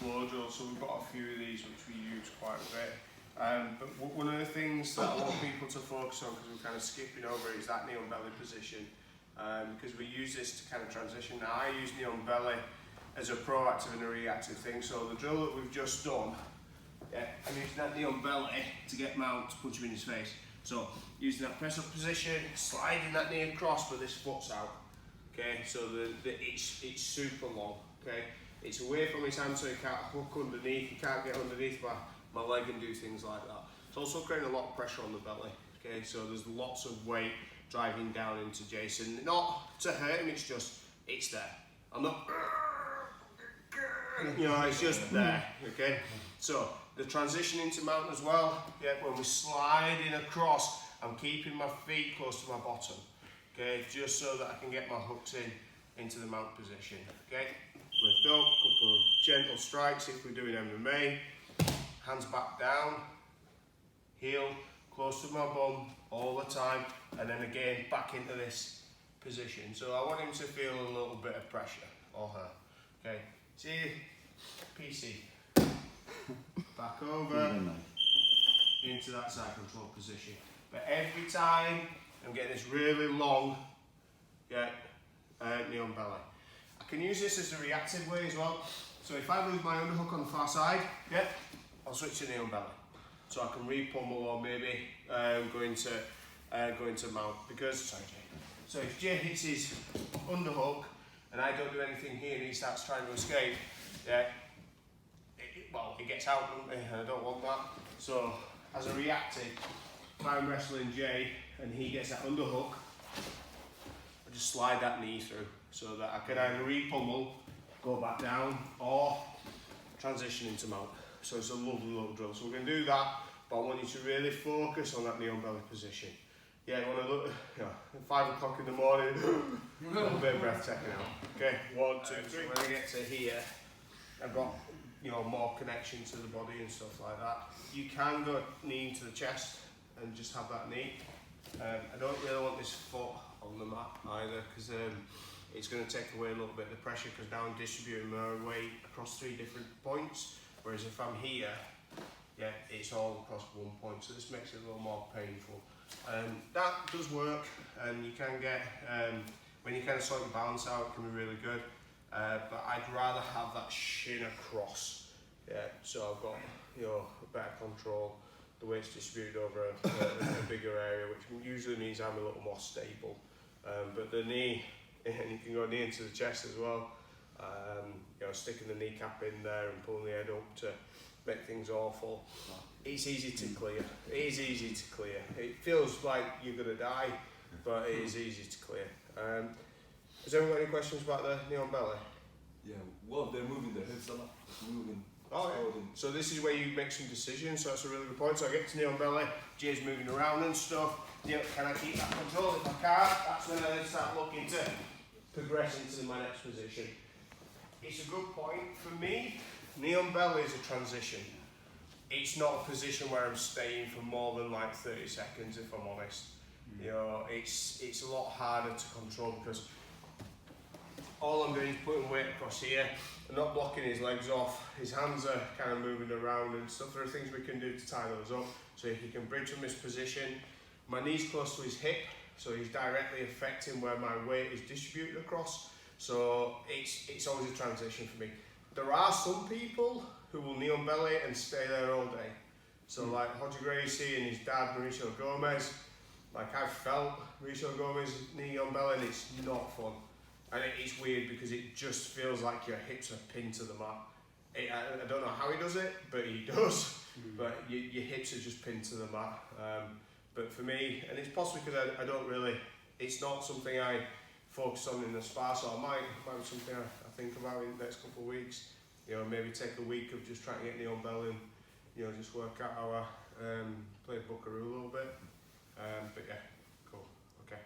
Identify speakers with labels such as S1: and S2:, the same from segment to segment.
S1: floor drills, so we've got a few of these which we use quite a bit. But one of the things that I want people to focus on, because we're kind of skipping over it, is that knee on belly position. Because we use this to kind of transition. Now I use knee on belly as a proactive and a reactive thing. So the drill that we've just done, I'm using that knee on belly to get Mount to punch him in his face. So using that press up position, sliding that knee across, but this foot's out. Okay, so it's super long. Okay, it's away from his hand, so he can't hook underneath. He can't get underneath my leg and do things like that. It's also creating a lot of pressure on the belly. Okay, so there's lots of weight driving down into Jason. Not to hurt him, it's there. I'm not, it's just there. Okay, so the transition into Mount as well. Yeah, when we're sliding across, I'm keeping my feet close to my bottom. Okay, just so that I can get my hooks into the Mount position. Okay, lift up, couple of gentle strikes if we're doing MMA. Hands back down, heel close to my bum all the time, and then again back into this position. So I want him to feel a little bit of pressure, or her. Okay, see, PC. Back over, into that side control position. But every time I'm getting this really long, knee on belly. I can use this as a reactive way as well. So if I lose my underhook on the far side, I'll switch to knee on belly. So I can re-pummel or maybe go into Mount. Because, sorry Jay. So if Jay hits his underhook and I don't do anything here and he starts trying to escape, it gets out and I don't want that. So as a reactive, if I'm wrestling Jay and he gets that underhook, I just slide that knee through so that I can either re-pummel, go back down, or transition into Mount. So it's a lovely little drill. So we're going to do that, but I want you to really focus on that knee on belly position. Yeah, you want to look, at 5 o'clock in the morning, a little bit of breath taken out. Okay, 1, 2, 3. So when I get to here, I've got more connection to the body and stuff like that. You can go knee into the chest and just have that knee. I don't really want this foot on the mat either, because it's going to take away a little bit of the pressure, because now I'm distributing my weight across 3 different points. Whereas if I'm here, it's all across 1 point, so this makes it a little more painful. That does work, and you can get, when you kind of sort your balance out, it can be really good. But I'd rather have that shin across. So I've got a better control, the weight's distributed over a bigger area, which usually means I'm a little more stable. But the knee, and you can go knee into the chest as well. Sticking the kneecap in there and pulling the head up to make things awful. It's easy to clear. It is easy to clear. It feels like you're going to die, but it is easy to clear. Has anyone got any questions about the knee on belly?
S2: Yeah, well, they're moving their heads a lot. Moving.
S1: Oh, yeah. So this is where you make some decisions, so that's a really good point. So I get to knee on belly, Jay's moving around and stuff. Can I keep that control? If I can't, that's when I then start looking to progress into my next position. It's a good point. For me, knee on belly is a transition. It's not a position where I'm staying for more than like 30 seconds, if I'm honest. It's a lot harder to control, because all I'm doing is putting weight across here. I'm not blocking his legs off. His hands are kind of moving around and stuff. There are things we can do to tie those up. So if he can bridge from this position, my knee's close to his hip, so he's directly affecting where my weight is distributed across. So it's always a transition for me. There are some people who will knee on belly and stay there all day. So like Hodge Gracie and his dad, Mauricio Gomez, like I've felt Mauricio Gomez knee on belly and it's not fun. And it's weird because it just feels like your hips are pinned to the mat. I don't know how he does it, but he does. But your hips are just pinned to the mat. But for me, and it's possibly because I don't really, it's not something I focus on in the spa, so it might be something I think about in the next couple of weeks. Maybe take a week of just trying to get knee on belly and just work out how I play Buckaroo a little bit. But yeah, cool, okay.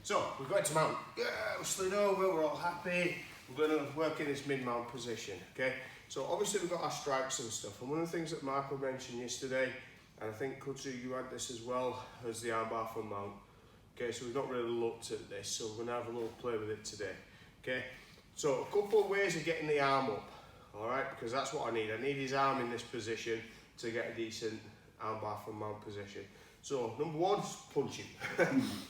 S1: So we've got into Mount. Yeah, we're slid over, we're all happy. We're going to work in this mid-mount position, okay? So obviously we've got our strikes and stuff, and one of the things that Marco mentioned yesterday, and I think Kutsu, you had this as well, was the armbar from Mount. Okay, so we've not really looked at this, so we're going to have a little play with it today. Okay, so a couple of ways of getting the arm up. all right, because that's what I need. I need his arm in this position to get a decent armbar from mount position. So number one is punching.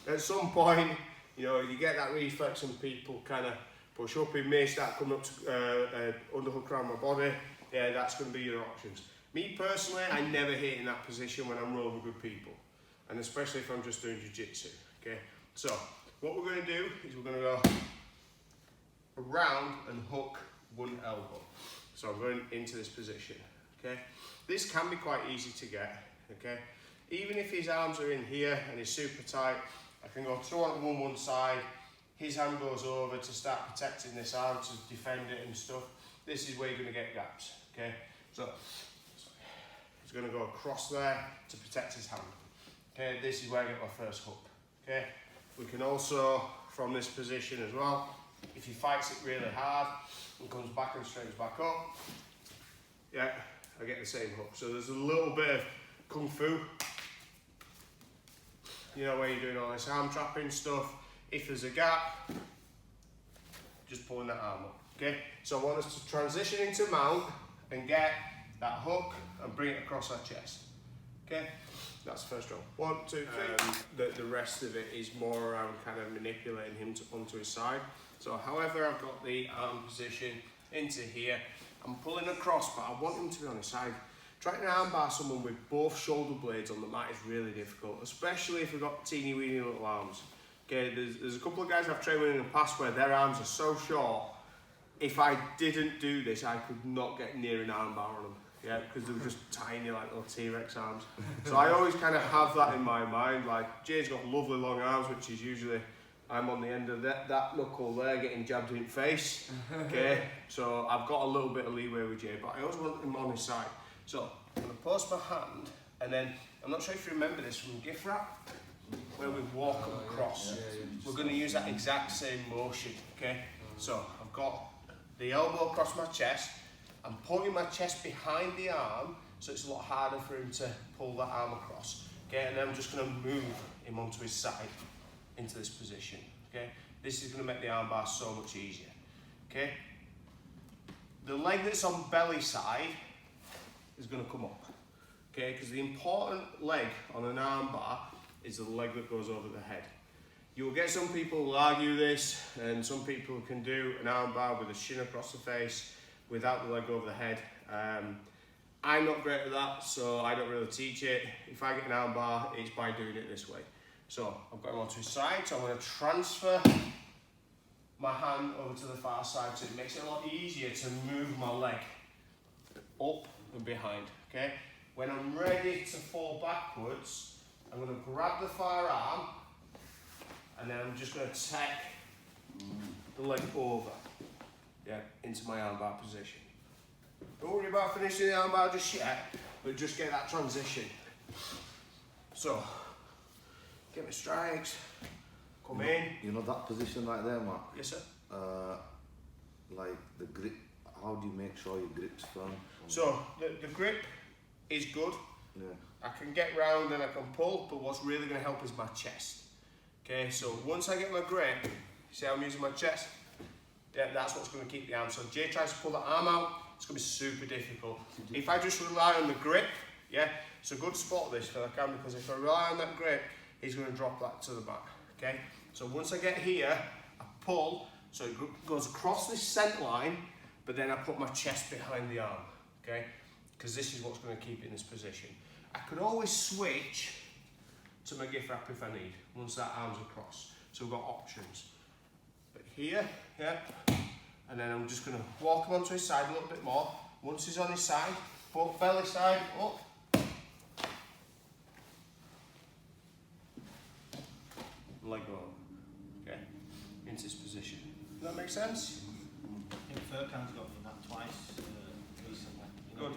S1: At some point, you know, you get that reflex and people kind of push up. It may start coming up to underhook around my body. Yeah, that's going to be your options. Me personally, I never hit in that position when I'm rolling with people, and especially if I'm just doing jiu-jitsu. Okay, so what we're going to do is we're going to go around and hook one elbow. So I'm going into this position. Okay, this can be quite easy to get. Okay, even if his arms are in here and he's super tight, I can go throw on one side, his hand goes over to start protecting this arm to defend it and stuff. This is where you're going to get gaps. Okay, so he's going to go across there to protect his hand. Okay, this is where I get my first hook. Okay, we can also, from this position as well, if he fights it really hard and comes back and straightens back up, yeah, I get the same hook. So there's a little bit of kung fu, you know, where you're doing all this arm trapping stuff. If there's a gap, just pulling that arm up. Okay, so I want us to transition into mount and get that hook and bring it across our chest. Okay, that's the first row. 1, 2, 3. The rest of it is more around kind of manipulating him onto his side. So however I've got the arm position into here, I'm pulling across, but I want him to be on his side. Trying to armbar someone with both shoulder blades on the mat is really difficult, especially if they've got teeny weeny little arms. Okay, there's a couple of guys I've trained with in the past where their arms are so short, if I didn't do this, I could not get near an armbar on them. Yeah, because they were just tiny, like little T-Rex arms. So I always kind of have that in my mind. Like, Jay's got lovely long arms, which is usually, I'm on the end of that knuckle there, getting jabbed in the face. Okay, so I've got a little bit of leeway with Jay, but I always want him on his side. So I'm going to post my hand, and then, I'm not sure if you remember this from gift wrap, where we walk across. We're going to use that exact same motion, okay? So I've got the elbow across my chest, I'm pulling my chest behind the arm, so it's a lot harder for him to pull that arm across. Okay, and then I'm just going to move him onto his side into this position. Okay, this is going to make the arm bar so much easier. Okay, the leg that's on belly side is going to come up. Okay, because the important leg on an arm bar is the leg that goes over the head. You will get some people who argue this, and some people can do an arm bar with a shin across the face without the leg over the head. I'm not great at that, so I don't really teach it. If I get an arm bar, it's by doing it this way. So I've got him onto his side, so I'm going to transfer my hand over to the far side, so it makes it a lot easier to move my leg up and behind. Okay? When I'm ready to fall backwards, I'm going to grab the far arm, and then I'm just going to take the leg over, yeah, into my armbar position. Don't worry about finishing the armbar just yet, but just get that transition. So, get my strikes, come in.
S3: You know that position right there, Mark?
S1: Yes, sir.
S3: Like the grip, how do you make sure your grip's firm?
S1: So, the grip is good.
S3: Yeah.
S1: I can get round and I can pull, but what's really going to help is my chest. Okay, so once I get my grip, see how I'm using my chest? Yeah, that's what's going to keep the arm. So Jay tries to pull the arm out, it's going to be super difficult. If I just rely on the grip, yeah, it's a good spot this for the camera, because if I rely on that grip, he's going to drop that to the back. Okay, so once I get here, I pull, so it goes across this scent line, but then I put my chest behind the arm. Okay, because this is what's going to keep it in this position. I could always switch to my gift wrap if I need, once that arm's across. So we've got options. But here, yeah, and then I'm just going to walk him onto his side a little bit more. Once he's on his side, both belly side up. Leg over. Okay, into this position. Does that make sense?
S4: I think Furkan's got me that twice recently.
S1: Good.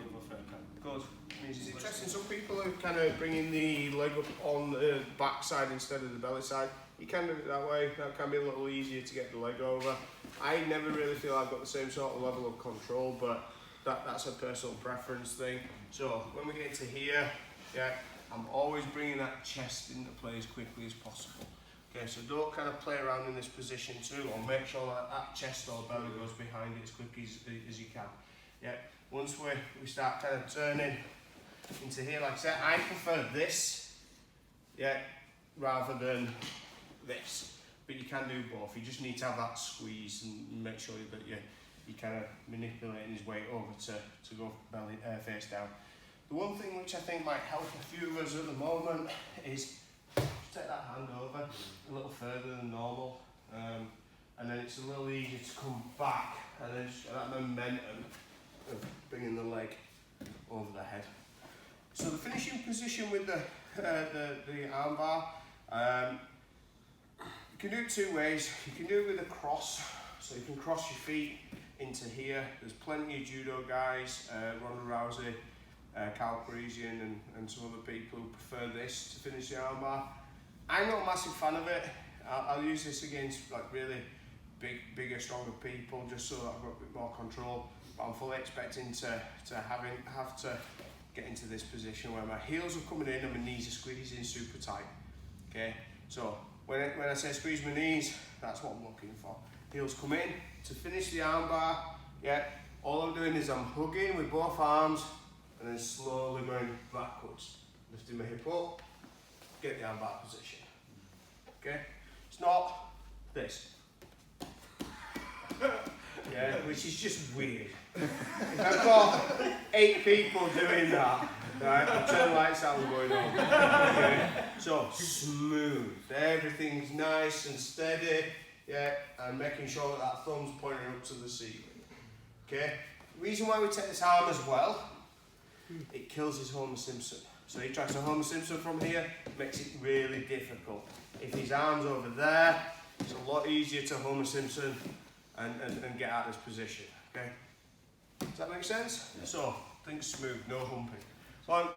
S1: Good.
S4: It's
S1: It's interesting, some people are kind of bringing the leg up on the back side instead of the belly side. You can do it that way, that can be a little easier to get the leg over. I never really feel I've got the same sort of level of control, but that's a personal preference thing. So when we get into here, yeah, I'm always bringing that chest into play as quickly as possible. Okay, so don't kind of play around in this position too, or make sure that that chest or belly goes behind it as quick as you can. Yeah, once we start kind of turning into here, like I said, I prefer this, yeah, rather than this. But you can do both. You just need to have that squeeze and make sure that you kind of manipulating his weight over to go belly face down. The one thing which I think might help a few of us at the moment is just take that hand over a little further than normal, and then it's a little easier to come back and then just get that momentum of bringing the leg over the head. So the finishing position with the arm bar, you can do it two ways. You can do it with a cross, so you can cross your feet into here. There's plenty of judo guys, Ronda Rousey, Cal Parisian and some other people who prefer this to finish the armbar. I'm not a massive fan of it. I'll use this against like really bigger, stronger people just so that I've got a bit more control. But I'm fully expecting to have to get into this position where my heels are coming in and my knees are squeezing super tight. Okay, so when I say squeeze my knees, that's what I'm looking for. Heels come in to finish the armbar. Yeah, all I'm doing is I'm hugging with both arms and then slowly going backwards, lifting my hip up, get the armbar position. Okay, it's not this. Yeah, which is just weird. If I've got 8 people doing that, right, I'll turn the lights out and going on. Okay, so smooth, everything's nice and steady. Yeah, and making sure that that thumb's pointing up to the ceiling. Okay, the reason why we take this arm as well, it kills his Homer Simpson. So he tries to Homer Simpson from here, makes it really difficult. If his arm's over there, it's a lot easier to Homer Simpson and get out of this position. Okay, does that make sense? Yeah. So think smooth, no humping. So